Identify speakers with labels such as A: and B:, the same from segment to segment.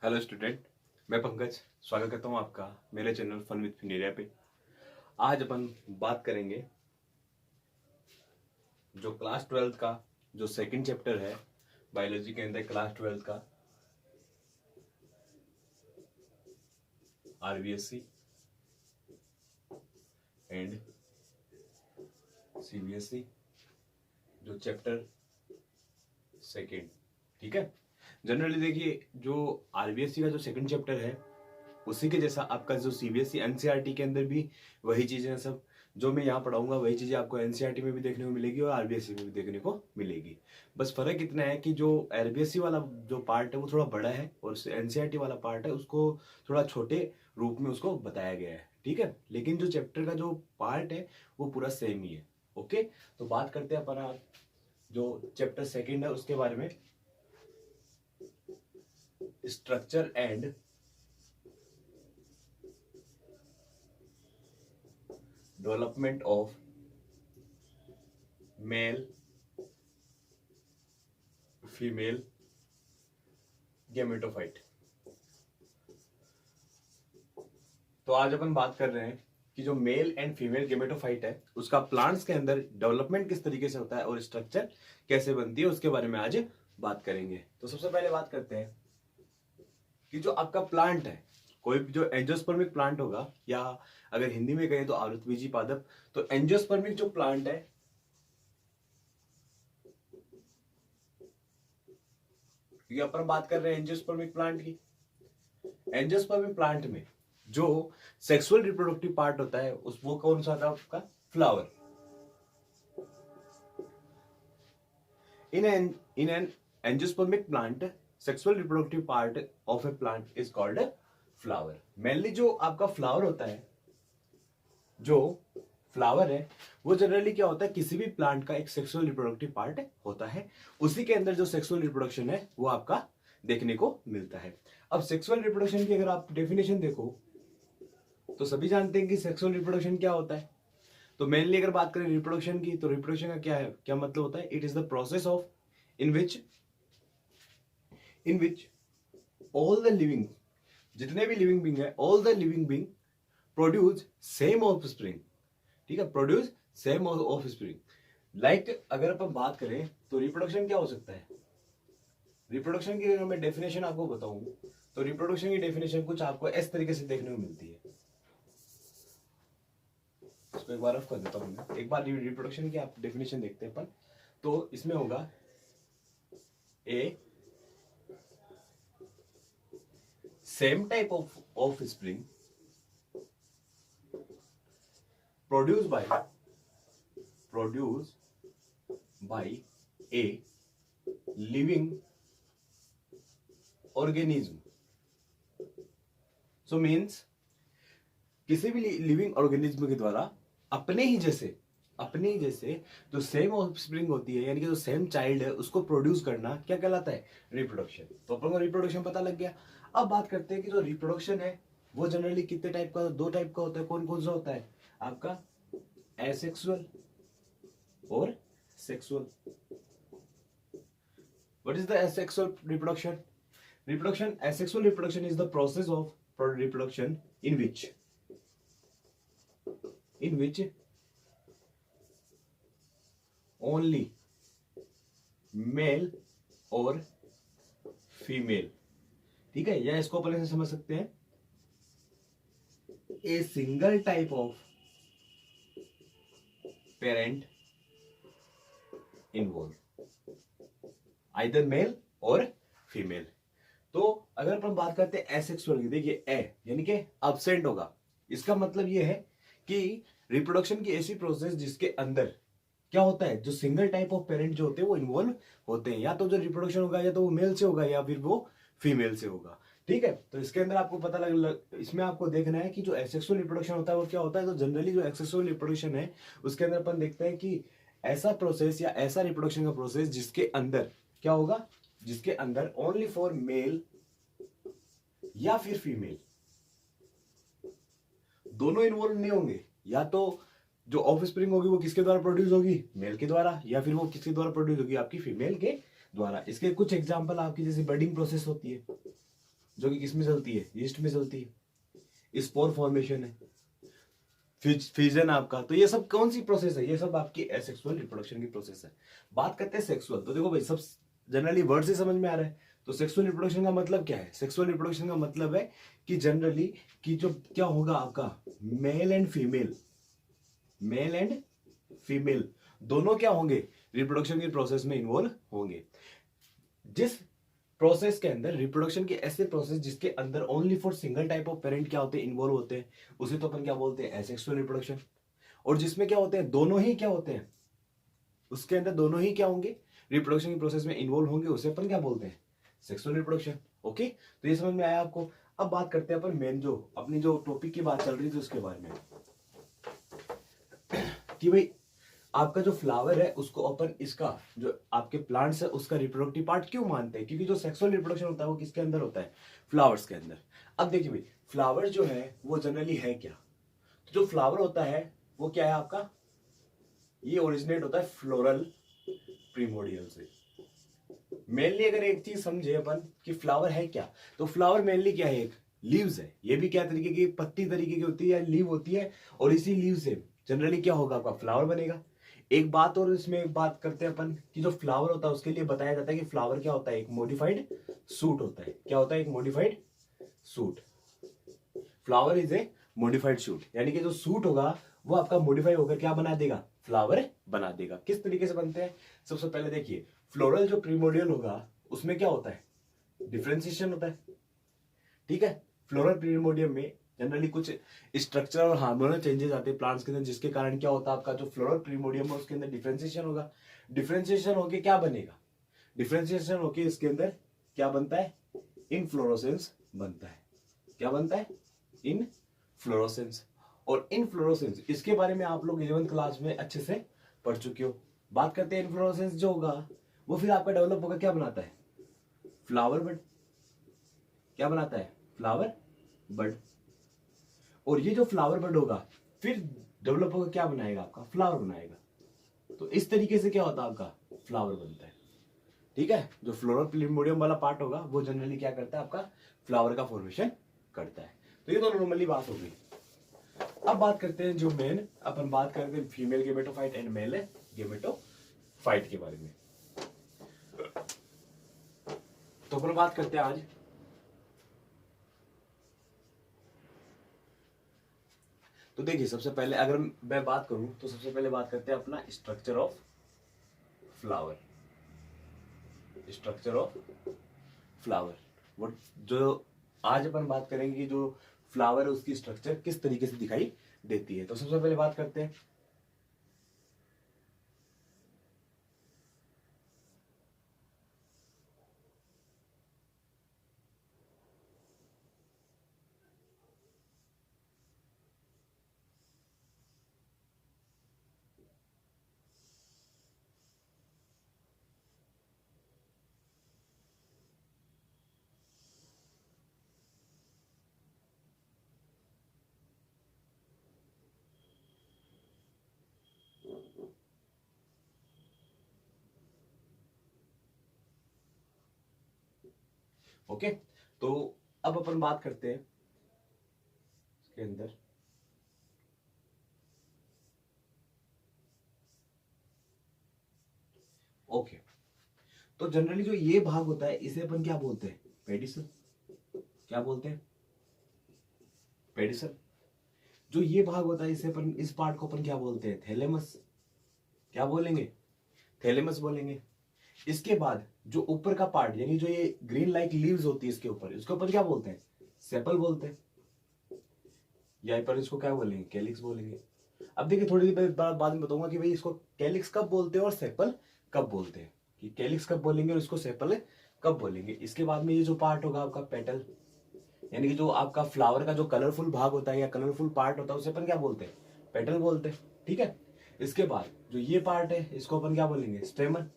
A: Hello student, मैं पंकज स्वागत करता हूँ आपका मेरे चैनल फन विद फिनेरिया पे। आज अपन बात करेंगे जो क्लास 12th का जो सेकंड चैप्टर है बायोलॉजी के अंदर क्लास 12th का आरबीएससी एंड सीबीएसई जो चैप्टर सेकंड। ठीक है, जनरली देखिए जो आरबीएससी का जो सेकंड चैप्टर है उसी के जैसा आपका जो सीबीएसई एनसीईआरटी के अंदर भी वही चीजें हैं। सब जो मैं यहाँ पढ़ाऊंगा वही चीजें आपको एनसीईआरटी में भी देखने को मिलेगी और आरबीएससी में भी देखने को मिलेगी। बस फर्क इतना है कि जो आरबीएससी वाला जो पार्ट है वो थोड़ा बड़ा है और एनसीईआरटी वाला पार्ट है उसको थोड़ा छोटे रूप में उसको बताया गया है। ठीक है, लेकिन जो चैप्टर का जो पार्ट है वो पूरा सेम ही है। ओके, तो बात करते हैं अपन जो चैप्टर सेकेंड है उसके बारे में, structure and development of male female gametophyte. तो आज अपन बात कर रहे हैं कि जो मेल एंड फीमेल गैमेटोफाइट है उसका प्लांट्स के अंदर डेवलपमेंट किस तरीके से होता है और स्ट्रक्चर कैसे बनती है उसके बारे में आज बात करेंगे। तो सबसे पहले बात करते हैं कि जो आपका प्लांट है, कोई भी जो एंजियोस्पर्मिक प्लांट होगा या अगर हिंदी में कहें तो आवृतबीजी पादप, तो एंजियोस्पर्मिक जो प्लांट है ये अपन बात कर रहे हैं एंजियोस्पर्मिक प्लांट की। एंजियोस्पर्मिक प्लांट में जो सेक्सुअल रिप्रोडक्टिव पार्ट होता है उस वो कौन सा था आपका? Flower. In an angiospermic plant sexual reproductive part of A plant is called flower. Mainly जो आपका फ्लावर होता है, जो फ्लावर है वो जनरली क्या होता है, किसी भी प्लांट का एक सेक्सुअल रिप्रोडक्टिव पार्ट होता है। उसी के अंदर जो सेक्सुअल रिप्रोडक्शन है वो आपका देखने को मिलता है। अब सेक्सुअल रिप्रोडक्शन की अगर आप डेफिनेशन देखो तो सभी जानते हैं कि सेक्सुअल रिप्रोडक्शन क्या होता है। तो मेनली अगर बात करें रिप्रोडक्शन की, तो रिप्रोडक्शन का क्या है, क्या मतलब होता है? It is the process of in which all the living, जितने भी लिविंग बींग है, all the living being produce same of spring. ठीक है, produce same of spring. Like अगर अपन बात करें तो रिप्रोडक्शन क्या हो सकता है? रिप्रोडक्शन की अगर मैं डेफिनेशन आपको बताऊं तो रिप्रोडक्शन की डेफिनेशन कुछ आपको इस तरीके से देखने को मिलती है। इसको एक बार ऑफ कर देता हूं मैं। एक बार रिप्रोडक्शन की आप डेफिनेशन देखते हैं अपन, तो इसमें होगा a same type of spring produced by a living organism। so means किसी भी लिविंग ऑर्गेनिज्म के द्वारा अपने ही जैसे जो सेम ऑफस्प्रिंग होती है, यानी कि जो सेम चाइल्ड है उसको प्रोड्यूस करना क्या कहलाता है? रिप्रोडक्शन। तो अपन को रिप्रोडक्शन पता लग गया। अब बात करते हैं कि जो रिप्रोडक्शन है वो जनरली कितने टाइप का? दो टाइप का होता है। कौन कौन सा होता है आपका? एसेक्सुअल और sexual. What is the asexual reproduction? Asexual reproduction is the process of reproduction in which only male और फीमेल, ठीक है, या इसको अपन ऐसे समझ सकते हैं, a single type of parent involve, either male और फीमेल। तो अगर अपन बात करते हैं एसेक्सुअल की, देखिए ए यानी कि अब्सेंट होगा। इसका मतलब यह है कि रिप्रोडक्शन की ऐसी प्रोसेस जिसके अंदर क्या होता है, जो सिंगल टाइप ऑफ पेरेंट जो होते हैं वो इन्वॉल्व होते हैं। या तो जो रिप्रोडक्शन होगा या तो वो मेल से होगा या फिर वो फीमेल से होगा। ठीक है, तो इसके अंदर आपको पता इसमें आपको देखना है कि जो एसेक्सुअल रिप्रोडक्शन होता है वो क्या होता है। तो जनरली जो एसेक्सुअल रिप्रोडक्शन है उसके अंदर अपन देखते हैं कि ऐसा प्रोसेस या ऐसा रिप्रोडक्शन का प्रोसेस जिसके अंदर क्या होगा, जिसके अंदर ओनली फॉर मेल या फिर फीमेल दोनों इन्वॉल्व नहीं होंगे। या तो जो ऑफ स्प्रिंग होगी वो किसके द्वारा प्रोड्यूस होगी? मेल के द्वारा, या फिर वो किसके द्वारा प्रोड्यूस होगी? आपकी फीमेल के द्वारा। इसके कुछ एग्जांपल आपकी जैसे बर्डिंग प्रोसेस होती है, जो कि किसमें चलती है, यीस्ट में चलती है। स्पोर फॉर्मेशन है, फ्यूजन आपका। तो ये सब कौन सी प्रोसेस है, ये सब आपकी एसेक्सुअल रिप्रोडक्शन की प्रोसेस है। बात करते हैं सेक्सुअल, तो देखो भाई सब जनरली वर्ड से समझ में आ रहा है। तो सेक्सुअल रिप्रोडक्शन का मतलब क्या है, सेक्सुअल रिप्रोडक्शन का मतलब है कि जनरली कि जो क्या होगा आपका male and female, male and female दोनों क्या होंगे, रिप्रोडक्शन की प्रोसेस में इन्वॉल्व होंगे। जिस प्रोसेस के अंदर रिप्रोडक्शन के ऐसे प्रोसेस जिसके अंदर only for single type of parent क्या होते हैं, इन्वॉल्व होते हैं, उसे तो अपन क्या बोलते हैं, एसेक्सुअल रिप्रोडक्शन। और जिसमें क्या होते हैं, दोनों ही क्या होते हैं, उसके अंदर दोनों ही क्या होंगे, रिप्रोडक्शन की प्रोसेस में इन्वॉल्व होंगे, उसे अपन क्या बोलते हैं, सेक्सुअल रिप्रोडक्शन। ओके, तो ये समझ में आया आपको। अब बात करते हैं अपन मेन जो अपनी जो टॉपिक की बात चल रही थी उसके बारे में, कि भाई आपका जो फ्लावर है उसको अपन इसका जो आपके प्लांट्स है उसका रिप्रोडक्टिव पार्ट क्यों मानते हैं, क्योंकि जो सेक्सुअल रिप्रोडक्शन होता है वो किसके अंदर होता है, फ्लावर्स के अंदर। अब देखिए भाई फ्लावर जो है वो जनरली है क्या, तो जो फ्लावर होता है वो क्या है आपका, ये ओरिजिनेट होता है फ्लोरल प्रीमोडियल से। मेनली अगर एक चीज समझे अपन कि फ्लावर है क्या, तो फ्लावर मेनली क्या है, एक लीव्स है। ये भी क्या तरीके की पत्ती तरीके की होती है या लीव होती है, और इसी लीव से जनरली क्या होगा आपका फ्लावर बनेगा। एक बात और इसमें बात करते हैं अपन कि जो फ्लावर होता है उसके लिए बताया जाता है कि फ्लावर क्या होता है, एक मॉडिफाइड सूट होता है। क्या होता है, एक modified suit. Flower is a modified suit, यानी कि जो सूट होगा वो आपका मॉडिफाई होकर क्या बना देगा, फ्लावर बना देगा। किस तरीके से बनते हैं, सबसे पहले देखिए फ्लोरल जो प्रीमोडियल होगा उसमें क्या होता है, डिफरेंशिएशन होता है। ठीक है, फ्लोरल प्रीमोडियम में जनरली कुछ स्ट्रक्चर और हार्मोनल चेंजेस आते हैं प्लांट्स के अंदर, जिसके कारण क्या होता है आपका जो फ्लोरल प्रीमोडियम है उसके अंदर डिफरेंशिएशन होगा। डिफरेंशिएशन होके क्या बनेगा, डिफरेंशिएशन होके इसके अंदर क्या बनता है, इनफ्लोरोसेंस बनता है। क्या बनता है, इनफ्लोरोसेंस। और इनफ्लोरोसेंस इसके बारे में आप लोग 11th क्लास में अच्छे से पढ़ चुके हो। बात करते हैं इनफ्लोरोसेंस जो होगा वो फिर आपका डेवलप होगा, क्या बनाता है, फ्लावर बड। क्या बनाता है, फ्लावर बड। और ये जो फ्लावर बड होगा फिर डेवलप होकर क्या बनाएगा, आपका फ्लावर बनाएगा। तो इस तरीके से क्या होता है, आपका फ्लावर बनता है। ठीक है, जो फ्लोरल प्रिमोडियम वाला पार्ट होगा वो जनरली क्या करता है, आपका फ्लावर का फॉर्मेशन करता है। तो ये तो नॉर्मली बात हो गई। अब बात करते हैं जो मेन अपन बात करते हैं female gametophyte and mail gametophyte के बारे में। तो अपन बात करते हैं आज तो देखिए सबसे पहले अगर मैं बात करूं तो सबसे पहले बात करते हैं अपना structure of flower. Structure of flower वो जो आज अपन बात करेंगे कि जो फ्लावर है उसकी स्ट्रक्चर किस तरीके से दिखाई देती है। तो सबसे पहले बात करते हैं ओके। तो अब अपन बात करते हैं इसके अंदर ओके। तो जनरली जो ये भाग होता है इसे अपन क्या बोलते हैं, पेडिसल। क्या बोलते हैं, पेडिसल। जो ये भाग होता है इसे अपन इस पार्ट को अपन क्या बोलते हैं, थैलेमस। क्या बोलेंगे, थैलेमस बोलेंगे। इसके बाद जो ऊपर का पार्ट यानी जो ये ग्रीन लाइक लीव्स होती है इसके ऊपर, इसको अपन क्या बोलते हैं, सेपल बोलते हैं। या पर इसको क्या बोलेंगे, कैलिक्स बोलेंगे। अब देखिए थोड़ी देर बाद में बताऊंगा कि भाई इसको कैलिक्स कब बोलते हैं और सेपल कब बोलते हैं, कि कैलिक्स कब बोलेंगे और इसको सेपल कब बोलेंगे। इसके बाद में ये जो पार्ट होगा आपका पेटल, यानी कि जो आपका फ्लावर का जो कलरफुल भाग होता है या कलरफुल पार्ट होता है उसे अपन क्या बोलते हैं, पेटल बोलते हैं। ठीक है, इसके बाद जो ये पार्ट है इसको अपन क्या बोलेंगे, स्टेमन।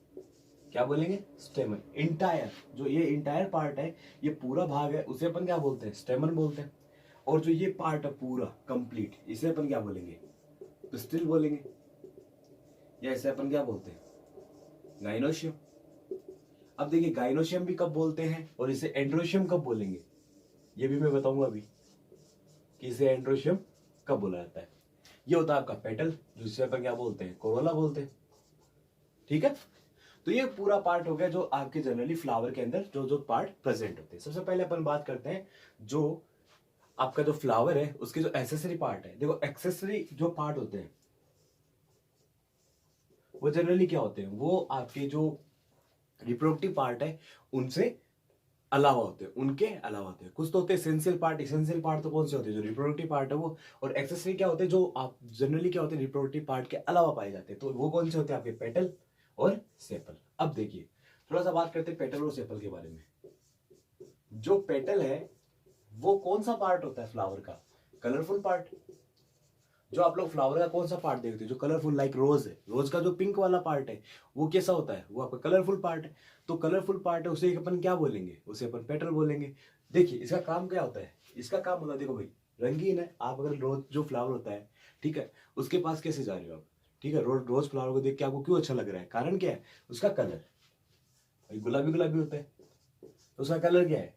A: क्या बोलेंगे, स्टेमन। इंटायर जो ये इंटायर पार्ट है, ये पूरा भाग है, उसे अपन क्या बोलते हैं, स्टेमन बोलते हैं। और जो ये पार्ट है पूरा कंप्लीट, इसे अपन क्या बोलेंगे, पिस्टिल बोलेंगे। या इसे अपन क्या बोलते हैं, गाइनोशियम। अब देखिए गाइनोशियम भी कब बोलते हैं और इसे एंड्रोशियम कब बोलेंगे, ये भी मैं बताऊंगा अभी कि इसे एंड्रोशियम कब बोला जाता है। ये होता है आपका पेटल, जिसे अपन क्या बोलते हैं, कोरोला बोलते हैं। ठीक है, तो ये पूरा पार्ट हो गया जो आपके जनरली फ्लावर के अंदर जो जो पार्ट प्रेजेंट होते हैं। सबसे पहले अपन बात करते हैं जो आपका जो फ्लावर है उसके जो एक्सेसरी पार्ट है। देखो एक्सेसरी जो पार्ट होते हैं वो जनरली क्या होते हैं, वो आपके जो रिप्रोडक्टिव पार्ट है उनसे अलावा होते हैं, उनके अलावा होते हैं। कुछ तो होते हैं एसेंशियल पार्ट। एसेंशियल पार्ट तो कौन से होते हैं, जो रिप्रोडक्टिव पार्ट है वो। और एक्सेसरी क्या होते हैं, जो आप जनरली क्या होते हैं रिप्रोडक्टिव पार्ट के अलावा पाए जाते हैं। तो वो कौन से होते हैं आपके, पेटल और सेपल। अब देखिए थोड़ा सा बात करते हैं पेटल और सेपल के बारे में। जो पेटल है वो कौन सा पार्ट होता है फ्लावर का, कलरफुल पार्ट। जो आप लोग फ्लावर का कौन सा पार्ट देखते हो जो कलरफुल, लाइक रोज है, रोज का जो पिंक वाला पार्ट है वो कैसा होता है, वो आपका कलरफुल पार्ट है। तो कलरफुल पार्ट है उसे अपन क्या बोलेंगे, उसे अपन पेटल बोलेंगे। देखिए इसका काम क्या होता है, इसका काम होता है, देखो भाई रंगीन है। आप अगर रोज जो फ्लावर होता है, ठीक है, उसके पास कैसे जा रहे हो आप, ठीक है, रोज रोज फ्लावर को देख के आपको क्यों अच्छा लग रहा है, कारण क्या है, उसका कलर। भाई गुलाबी गुलाबी होता है तो उसका कलर क्या है,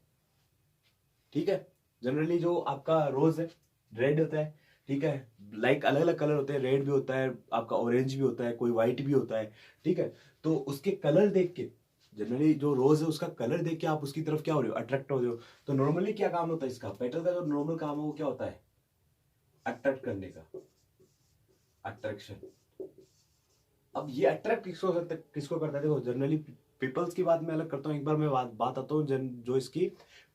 A: ठीक है। जनरली जो आपका रोज है रेड होता है, ठीक है, लाइक अलग अलग कलर होते हैं, रेड भी होता है आपका, ऑरेंज भी होता है, कोई व्हाइट भी होता है, ठीक है। तो उसके कलर देख के, जनरली जो रोज है उसका कलर देख के आप उसकी तरफ क्या हो रहे हो, अट्रैक्ट हो रहे हो। तो नॉर्मली क्या काम होता है इसका, पेटल का जो नॉर्मल काम है वो क्या होता है, अट्रैक्ट करने का, अट्रैक्शन। अब ये अट्रैक्ट किसको करता है, देखो जनरली पीपल्स की बात मैं अलग करता हूँ, एक बार मैं बात आता हूँ जो इसकी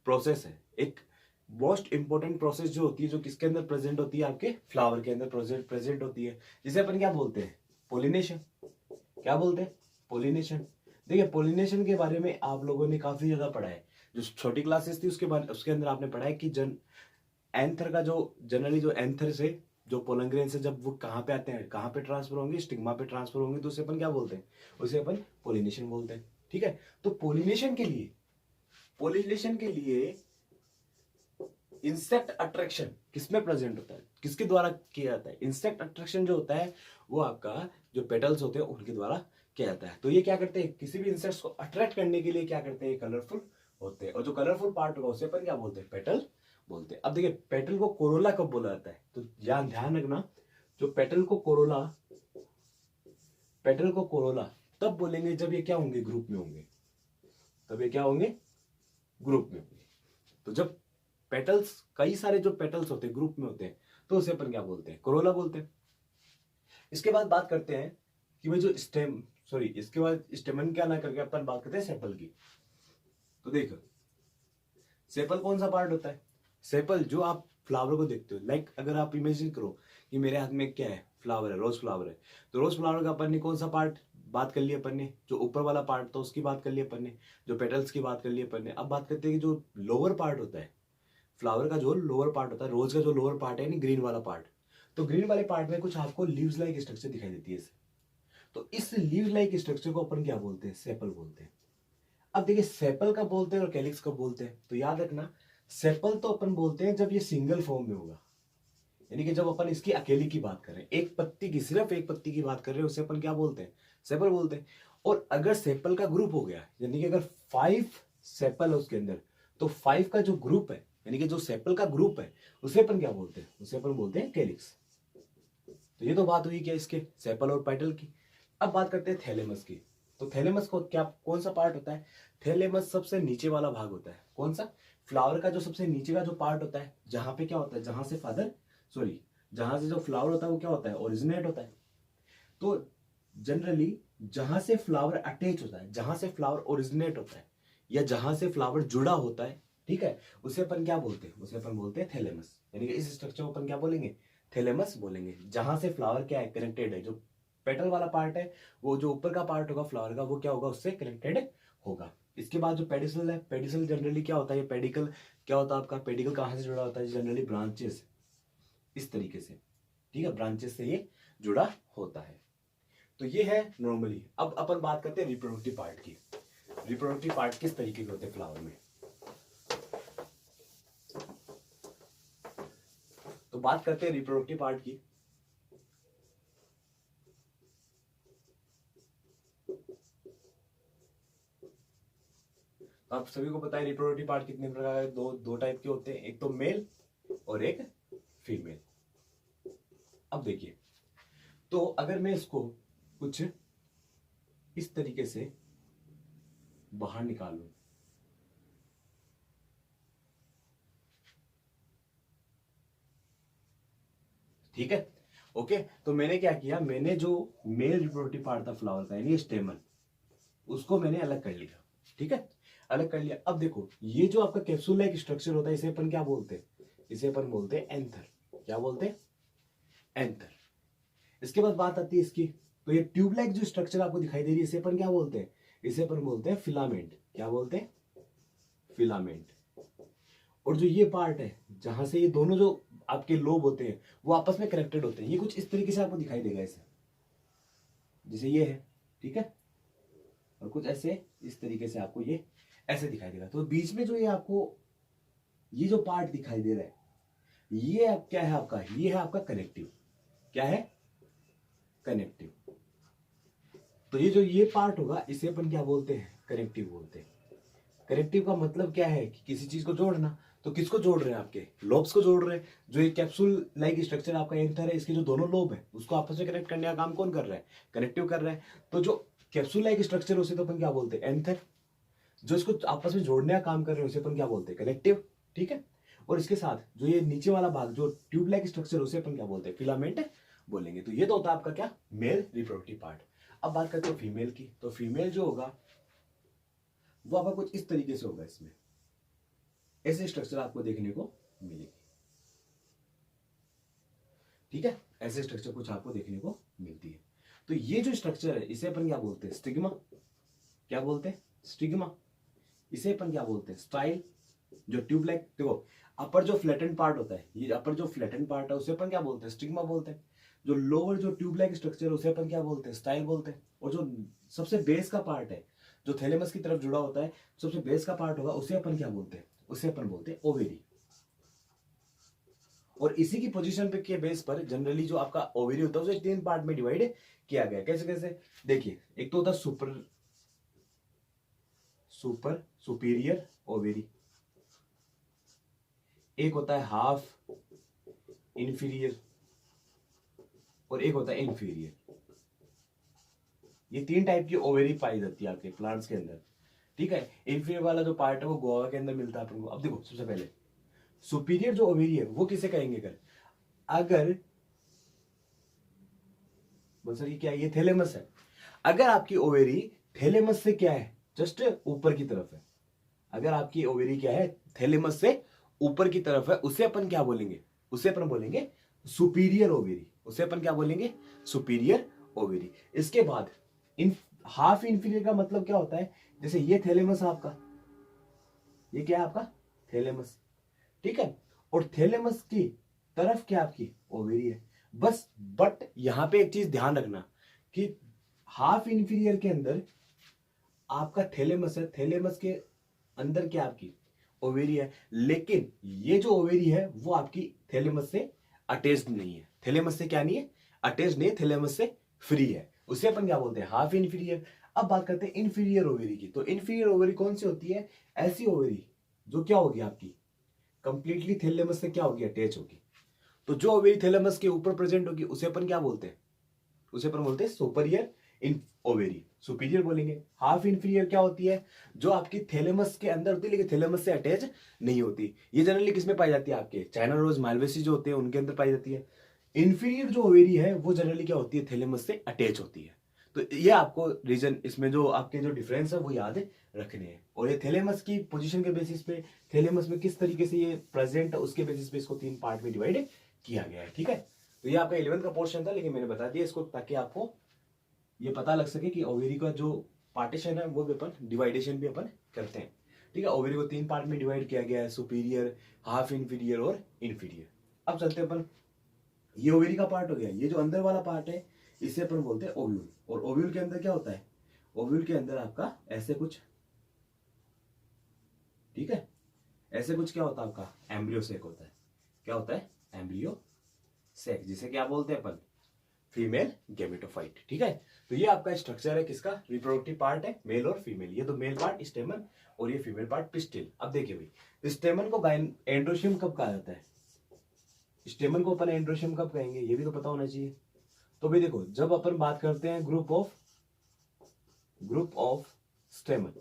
A: प्रोसेस है। एक मोस्ट इंपॉर्टेंट प्रोसेस जो होती है, जो किसके अंदर प्रेजेंट होती है, आपके फ्लावर के अंदर प्रेजेंट होती है, जिसे अपन क्या बोलते हैं, पोलिनेशन। क्या बोलते हैं, पोलिनेशन। देखिए पोलिनेशन के बारे में आप लोगों ने काफी ज्यादा पढ़ा है, जो छोटी क्लासेस थी उसके अंदर आपने पढ़ा है कि एंथर का जो जनरली जो एंथर से जो पोलंग्रेन से जब वो कहाँ पे आते हैं, कहाँ पे ट्रांसफर होंगे, स्टिग्मा पे ट्रांसफर होंगे, तो उसे अपन क्या बोलते हैं, उसे अपन पोलिनेशन बोलते हैं। ठीक है, तो पोलिनेशन के लिए इंसेक्ट अट्रैक्शन किसमें प्रेजेंट होता है, किसके द्वारा किया जाता है, इंसेक्ट अट्रैक्शन जो होता है वो आपका जो पेटल्स होते हैं उनके द्वारा किया जाता है। तो ये क्या करते हैं, किसी भी इंसेक्ट्स को अट्रैक्ट करने के लिए क्या करते हैं, कलरफुल होते हैं। और जो कलरफुल पार्ट होगा उसे अपन क्या बोलते हैं, पेटल बोलते हैं। अब देखिए पेटल को कोरोला कब बोला जाता है, तो ध्यान रखना, जो पेटल को कोरोला तब बोलेंगे जब ये क्या होंगे, ग्रुप में होंगे। तब ये क्या होंगे, ग्रुप में होंगे। तो जब पेटल्स, कई सारे जो पेटल्स होते हैं ग्रुप में होते हैं, तो उसे अपन क्या बोलते हैं, कोरोला बोलते हैं। इसके बाद बात करते हैं कि भाई जो स्टेम, सॉरी इसके बाद स्टेमन क्या ना करके अपन बात करते हैं सेपल की। तो देखो सेपल कौन सा पार्ट होता है, सेपल जो आप फ्लावर को देखते हो, लाइक अगर आप इमेजिन करो कि मेरे हाथ में क्या है, फ्लावर है, रोज फ्लावर है। तो रोज फ्लावर का अपन ने कौन सा पार्ट बात कर लिया अपन ने, जो ऊपर वाला पार्ट था उसकी बात कर लिया अपन ने, जो पेटल्स की बात कर लिया अपन ने। अब बात करते हैं कि जो लोअर पार्ट होता है फ्लावर का, जो लोअर पार्ट होता है, रोज का जो लोअर पार्ट है, यानी ग्रीन वाला पार्ट। तो ग्रीन वाले पार्ट में कुछ आपको लीव्स लाइक स्ट्रक्चर दिखाई देती है इसे। तो इस लीव्स लाइक स्ट्रक्चर को अपन क्या बोलते हैं, सेपल बोलते हैं। अब देखिए सेपल कब बोलते हैं और कैलिक्स कब बोलते हैं, तो याद रखना सेपल तो अपन बोलते हैं जब ये सिंगल फॉर्म में होगा, यानी कि जब अपन इसकी अकेली की बात करें, एक पत्ती की, सिर्फ एक पत्ती की बात कर रहे हैं, उसे अपन क्या बोलते हैं, सेपल बोलते हैं। और अगर सेपल का ग्रुप हो गया, यानी कि अगर 5 सेपल है उसके अंदर, तो 5 का जो ग्रुप है, यानी कि जो सेपल का ग्रुप है, उसे अपन क्या बोलते हैं, उसे अपन बोलते हैं कैलिक्स। तो ये तो बात हुई क्या इसके, सेपल और पेटल की। अब बात करते हैं थैलेमस की। तो थैलेमस को क्या, कौन सा पार्ट होता है, थैलेमस सबसे नीचे वाला भाग होता है। कौन सा, फ्लावर का जो सबसे नीचे का जो पार्ट होता है, जहां पे क्या होता है, जहां से जो फ्लावर होता है वो क्या होता है, ओरिजिनेट होता है। तो जनरली जहां से फ्लावर अटैच होता है, जहां से फ्लावर ओरिजिनेट होता है, या जहां से फ्लावर जुड़ा होता है, ठीक है, उसे अपन क्या बोलते हैं, उसे अपन बोलते हैं थैलेमस। यानी कि इस स्ट्रक्चर को अपन क्या बोलेंगे, थैलेमस बोलेंगे। जहां से फ्लावर क्या है, कनेक्टेड है, जो पेटल वाला पार्ट है, वो जो ऊपर का पार्ट होगा फ्लावर का, वो क्या होगा, उससे कनेक्टेड होगा। इसके बाद जो पेडिसल है, पेडिसल जनरली क्या होता है, ये पेडिकल क्या होता है आपका, पेडिकल कहां से जुड़ा होता है, जनरली ब्रांचेस, इस तरीके से, ठीक है, ब्रांचेस से ये जुड़ा होता है। तो ये है नॉर्मली। अब अपन बात करते हैं रिप्रोडक्टिव पार्ट की। रिप्रोडक्टिव पार्ट किस तरीके के होते हैं फ्लावर में, तो बात करते हैं रिप्रोडक्टिव पार्ट की। तो आप सभी को पता है रिप्रोडक्टिव पार्ट कितने प्रकार के, दो टाइप के होते हैं, एक तो मेल और एक फीमेल। अब देखिए, तो अगर मैं इसको कुछ इस तरीके से बाहर निकालूं, ठीक है, ओके, तो मैंने क्या किया, मैंने जो मेल रिप्रोडक्टिव पार्ट था फ्लावर का यानी स्टेमन, उसको मैंने अलग कर लिया, ठीक है, अलग कर लिया। अब देखो, ये जो आपका कैप्सूल लाइक स्ट्रक्चर होता है, इसे अपन क्या बोलते हैं, इसे अपन बोलते हैं एंथर। क्या बोलते हैं, एंथर। इसके बाद बात आती है इसकी, तो ये ट्यूब लाइक जो स्ट्रक्चर आपको दिखाई दे रही है, इसे अपन क्या बोलते हैं, इसे अपन बोलते हैं फिलामेंट। क्या बोलते हैं, फिलामेंट। और जो ये पार्ट है जहां से ये दोनों जो आपके लोब होते हैं वो आपस में कनेक्टेड होते हैं, ये कुछ इस तरीके से आपको दिखाई देगा ऐसे, जैसे ये है, ठीक है, और कुछ ऐसे इस तरीके से आपको ये ऐसे दिखाई देगा। तो बीच में जो ये आपको ये जो पार्ट दिखाई दे रहा है, ये अब क्या है आपका, ये है आपका कनेक्टिव। क्या है, कनेक्टिव। तो ये जो ये पार्ट होगा इसे अपन क्या बोलते हैं, कनेक्टिव बोलते हैं। कनेक्टिव का मतलब क्या है कि किसी चीज को जोड़ना। तो किसको जोड़ रहे हैं, आपके लोब्स को जोड़ रहे हैं। जो ये कैप्सूल लाइक स्ट्रक्चर आपका एंथर है, इसके जो दोनों लोब है उसको आपस में कनेक्ट करने का काम कौन कर रहा है, कनेक्टिव कर रहा है। तो जो कैप्सूल लाइक स्ट्रक्चर है उसे तो अपन क्या बोलते हैं, एंथर। जो इसको आपस में जोड़ने का काम कर रहे हैं उसे अपन क्या बोलते हैं, कनेक्टिव, ठीक है। और इसके साथ जो ये नीचे वाला भाग जो ट्यूब लाइक स्ट्रक्चर उसे अपन क्या बोलते हैं, फिलामेंट बोलेंगे। तो ये तो होता है आपका क्या, मेल रिप्रोडक्टिव पार्ट। अब बात करते हैं फीमेल की। तो फीमेल जो होगा वो आपका कुछ इस तरीके से होगा, इसमें ऐसे स्ट्रक्चर आपको देखने को मिलेगी, ठीक है, ऐसे स्ट्रक्चर कुछ आपको देखने को मिलती है। तो ये जो स्ट्रक्चर है इसे अपन क्या बोलते हैं, स्टिग्मा। क्या बोलते हैं, स्टिग्मा। इसे अपन क्या बोलते हैं, स्टाइल। जो ट्यूब लाइक, देखो अपर जो फ्लैटेंड पार्ट होता है, ये अपर जो फ्लैटेंड पार्ट है उसे अपन क्या बोलते हैं, स्टिग्मा बोलते हैं। जो लोअर जो ट्यूब लाइक स्ट्रक्चर है उसे अपन क्या बोलते हैं, स्टाइल बोलते हैं। और जो सबसे बेस का पार्ट है जो थैलेमस की तरफ जुड़ा होता है, सबसे बेस का पार्ट होगा उसे अपन क्या बोलते हैं, उसे अपन बोलते हैं ओवेरी। और इसी की पोजीशन पे के बेस पर जनरली जो आपका ओवेरी होता है उसे 3 पार्ट में डिवाइड किया गया। कैसे कैसे, देखिए, एक तो होता है सुपीरियर ओवेरी, एक होता है हाफ इंफीरियर, और एक होता है इंफीरियर। ये 3 टाइप की ओवेरी पाई जाती है आपके प्लांट्स के अंदर, ठीक है। इंफीरियर वाला जो पार्ट है वो गोवा के अंदर मिलता है अपन को। अब देखो, सबसे पहले सुपीरियर जो ओवेरी है वो किसे कहेंगे, अगर बोल सर ये क्या है, ये थैलेमस है। अगर आपकी ओवेरी थैलेमस से क्या है, जस्ट ऊपर की तरफ है, अगर आपकी ओवेरी क्या है, थैलेमस से ऊपर की तरफ है, उसे अपन क्या बोलेंगे, उसे अपन बोलेंगे सुपीरियर ओवेरी। उसे अपन क्या बोलेंगे, सुपीरियर ओवेरी। इसके बाद हाफ इंफीरियर का मतलब क्या होता है, जैसे ये थैलेमस आपका, ये क्या है आपका, थैलेमस, ठीक है। और थैलेमस की तरफ क्या आपकी ओवेरी है बस। बट यहां पे एक चीज ध्यान रखना कि हाफ इंफीरियर के अंदर आपका थैलेमस है, थैलेमस के अंदर क्या आपकी ओवेरी है, लेकिन ये जो ओवेरी है वो आपकी थैलेमस से अटैच्ड नहीं है। थैलेमस से क्या नहीं है, अटैच्ड नहीं है, थैलेमस से फ्री है। उसे अपन क्या बोलते हैं, हाफ इंफीरियर। अब बात करते हैं इंफीरियर ओवेरी की। तो इंफीरियर ओवेरी कौन सी होती है, ऐसी ओवेरी जो क्या होगी आपकी कंप्लीटली थैलेमस से क्या होगी, अटैच होगी। तो जो ओवेरी थैलेमस के ऊपर प्रेजेंट होगी उसे अपन क्या बोलते हैं, उसे अपन बोलते हैं सुपीरियर इन ओवेरी, सुपीरियर बोलेंगे। हाफ इंफीरियर क्या होती है, जो आपकी थैलेमस के अंदर होती है लेकिन थैलेमस से अटैच नहीं होती। ये जनरली किसमें पाई जाती है, आपके चाइना रोज मालवेसी जो होते हैं उनके अंदर पाई जाती है। इंफीरियर जो ओवेरी है वो जनरली क्या होती है, थैलेमस से अटैच होती है। तो ये आपको रीजन, इसमें जो आपके जो डिफरेंस है वो याद रखने हैं। और ये थैलेमस की पोजीशन के बेसिस पे, थैलेमस में किस तरीके से ये प्रेजेंट है उसके बेसिस पे इसको 3 पार्ट में डिवाइड किया गया है, ठीक है। तो ये आपका 11th का पोर्शन था, लेकिन मैंने बता दिया इसको ताकि आपको ये पता लग सके कि ओवेरी का जो पार्टीशन है वो भी अपन डिवाइडेशन भी अपन करते हैं, ठीक है। ओवेरी को 3 पार्ट में डिवाइड किया गया है, सुपीरियर, हाफ इंफीरियर और इंफीरियर। अब चलते हैं अपन, ये ओवेरी का पार्ट हो गया। ये जो अंदर वाला पार्ट है इसे अपन बोलते हैं ओव्यूल। और ओव्यूल के अंदर क्या होता है, ओव्यूल के अंदर आपका ऐसे कुछ, ठीक है, ऐसे कुछ क्या होता है आपका एम्ब्रियो सेक होता है। क्या होता है, एम्ब्रियो सेक, जिसे क्या बोलते हैं अपन फीमेल गेमेटोफाइट। ठीक है, तो ये आपका स्ट्रक्चर है किसका, रिप्रोडक्टिव पार्ट है मेल और फीमेल। ये तो मेल पार्ट स्टेमन और ये फीमेल पार्ट पिस्टिल। अब देखिए भाई, स्टेमन को एंड्रोशियम कब कहा जाता है, स्टेमन को अपन एंड्रोशियम कब कहेंगे, ये भी तो पता होना चाहिए। तो भाई देखो, जब अपन बात करते हैं ग्रुप ऑफ स्टेमन,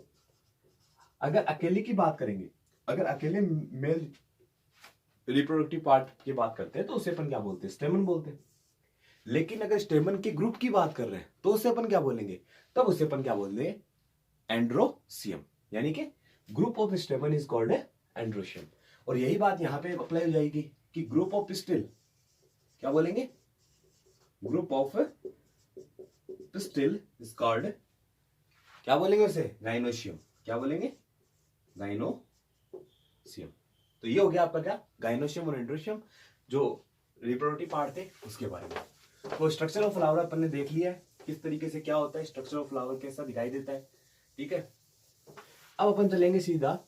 A: अगर अकेले की बात करेंगे, अगर अकेले मेल रिप्रोडक्टिव पार्ट की बात करते हैं तो उसे अपन क्या बोलते हैं, स्टेमन बोलते हैं। लेकिन अगर स्टेमन के ग्रुप की बात कर रहे हैं तो उसे अपन क्या बोलेंगे, तब उसे अपन क्या बोलते हैं, एंड्रोसियम, यानी कि group of स्टेमन is called androecium. और यही बात यहां पे अप्लाई हो जाएगी कि ग्रुप ऑफ पिस्टिल क्या बोलेंगे, group of pistil is called, क्या बोलेंगे उसे, गाइनोशियम। क्या बोलेंगे, गाइनोसियम। तो ये हो गया आपका क्या, गाइनोशियम और एंड्रोशियम जो रिप्रोडक्टिव पार्ट थे उसके बारे में। तो स्ट्रक्चर ऑफ फ्लावर अपन ने देख लिया है किस तरीके से क्या होता है, स्ट्रक्चर ऑफ फ्लावर कैसा दिखाई देता है। ठीक है, अब अपन चलेंगे सीधा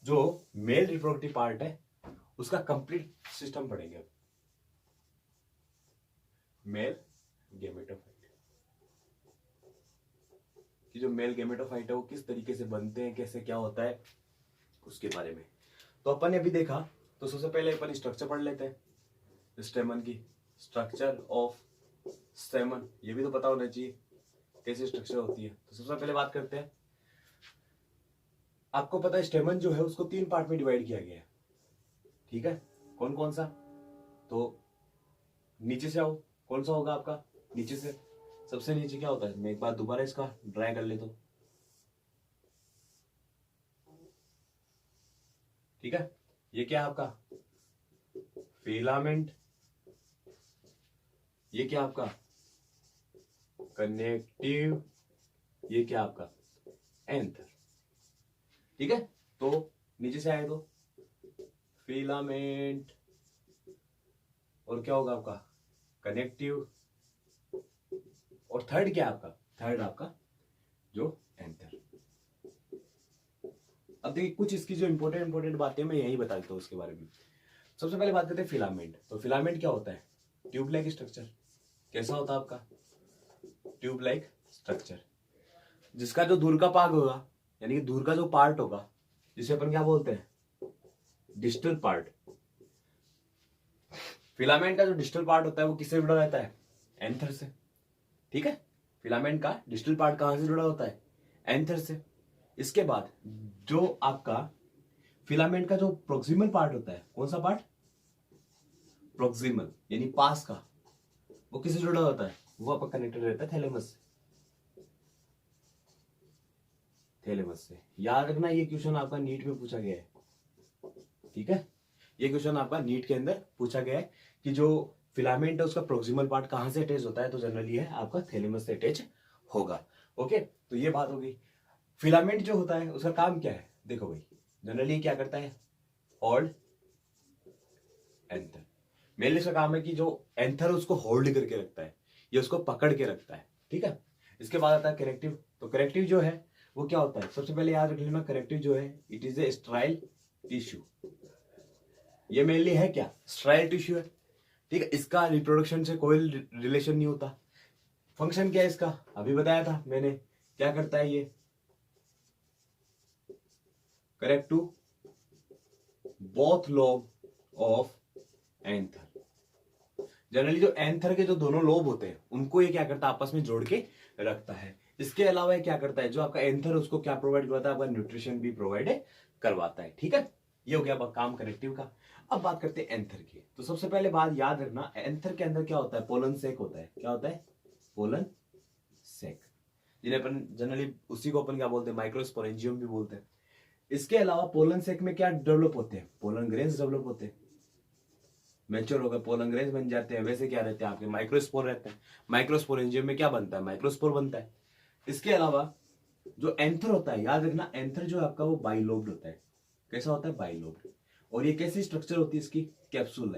A: जो मेल रिप्रोडक्टिव पार्ट है उसका कंप्लीट सिस्टम पढ़ेंगे। मेल गेमेटोफाइट कि जो मेल गेमेटोफाइट है वो किस तरीके से बनते हैं, कैसे क्या होता है उसके बारे में। तो अपन ने अभी देखा, तो सबसे पहले अपन स्ट्रक्चर पढ़ लेते हैं स्टेमन की, स्ट्रक्चर ऑफ स्टेमन, ये भी तो पता होना चाहिए कैसे स्ट्रक्चर होती है। तो सबसे पहले बात करते हैं, आपको पता है स्टेमन जो है उसको 3 पार्ट में डिवाइड किया गया है। ठीक है, कौन कौन सा, तो नीचे से आओ, कौन सा होगा आपका नीचे से, सबसे नीचे क्या होता है, मैं एक बार दोबारा इसका ड्राई कर लेता हूं। ठीक है, ये क्या है आपका फिलामेंट, ये क्या आपका कनेक्टिव, ये क्या आपका एंथर। ठीक है, तो नीचे से आए तो फिलामेंट और क्या होगा आपका कनेक्टिव, और थर्ड क्या आपका, थर्ड आपका जो एंथर। अब देखिए कुछ इसकी जो इंपॉर्टेंट बातें मैं यही बता देता हूं उसके बारे में। सबसे पहले बात करते हैं फिलामेंट। तो फिलामेंट क्या होता है, ट्यूब लाइक स्ट्रक्चर। कैसा होता है आपका ट्यूब लाइक स्ट्रक्चर, जिसका जो दूर का भाग होगा, यानी कि दूर का जो पार्ट होगा जिसे अपन क्या बोलते हैं डिस्टल पार्ट। फिलामेंट का जो डिस्टल पार्ट होता है वो किससे जुड़ा रहता है, एंथर से। ठीक है, फिलामेंट का डिस्टल पार्ट कहां से जुड़ा होता है, एंथर से। इसके बाद जो आपका फिलामेंट का जो प्रोक्सिमल पार्ट होता है, कौन सा पार्ट, प्रोक्सिमल यानी पास का, वो किससे जुड़ा होता है, वो आपका कनेक्टेड रहता है थैलेमस से। थैलेमस से याद रखना, ये क्वेश्चन आपका नीट में पूछा गया है। ठीक है, ये क्वेश्चन आपका नीट के अंदर पूछा गया है कि जो फिलामेंट है उसका प्रोक्सिमल पार्ट कहां से अटैच होता है, तो जनरली है आपका थैलेमस से अटैच होगा। ओके, तो ये बात हो गई। फिलामेंट जो होता है उसका काम क्या है, देखो भाई जनरली क्या करता है, होल्ड एंथर। मेनली इसका काम है कि जो एंथर उसको होल्ड करके रखता है, ये उसको पकड़ के रखता है। ठीक है, इसके बाद आता है करेक्टिव। तो करेक्टिव जो है वो क्या होता है, सबसे पहले याद रख लेना, करेक्टिव जो है इट इज ए स्ट्राइल टिश्यू। ये मेनली है क्या, स्ट्राइल टिश्यू है। ठीक है, इसका रिप्रोडक्शन से कोई रिलेशन नहीं होता। फंक्शन क्या है इसका, अभी बताया था मैंने, क्या करता है ये, correct to both lobe of anther. Generally जो एंथर के जो दोनों लोब होते हैं उनको ये क्या करता है, आपस में जोड़ के रखता है। इसके अलावा ये क्या करता है, जो आपका एंथर उसको क्या प्रोवाइड करवाता है, आपका न्यूट्रिशन भी प्रोवाइड करवाता है। ठीक है, ये हो गया आपका काम करेक्टिव का। अब बात करते हैं एंथर की। तो सबसे पहले बात याद रखना, एंथर के अंदर क्या होता है, पोलन सेक होता है। क्या होता है, पोलन सेक, जिन्हें अपन जनरली उसी को अपन क्या बोलते हैं, माइक्रोस्पोरेंजियम भी बोलते हैं। इसके अलावा पोलन सेक में क्या डेवलप होते हैं, पोलन ग्रेन्स डेवलप होते हैं। मैच्योर हो गए पोलन ग्रेन्स बन जाते हैं। वैसे क्या रहते हैं आपके, माइक्रोस्पोर रहते हैं। माइक्रोस्पोरेंजियम में क्या बनता है, माइक्रोस्पोर बनता है। इसके अलावा जो एंथर होता है, याद रखना एंथर जो आपका वो बाइलोब्ड होता है। कैसा होता है, बाइलोब्ड। और ये कैसी स्ट्रक्चर होती है इसकी, कैप्सूल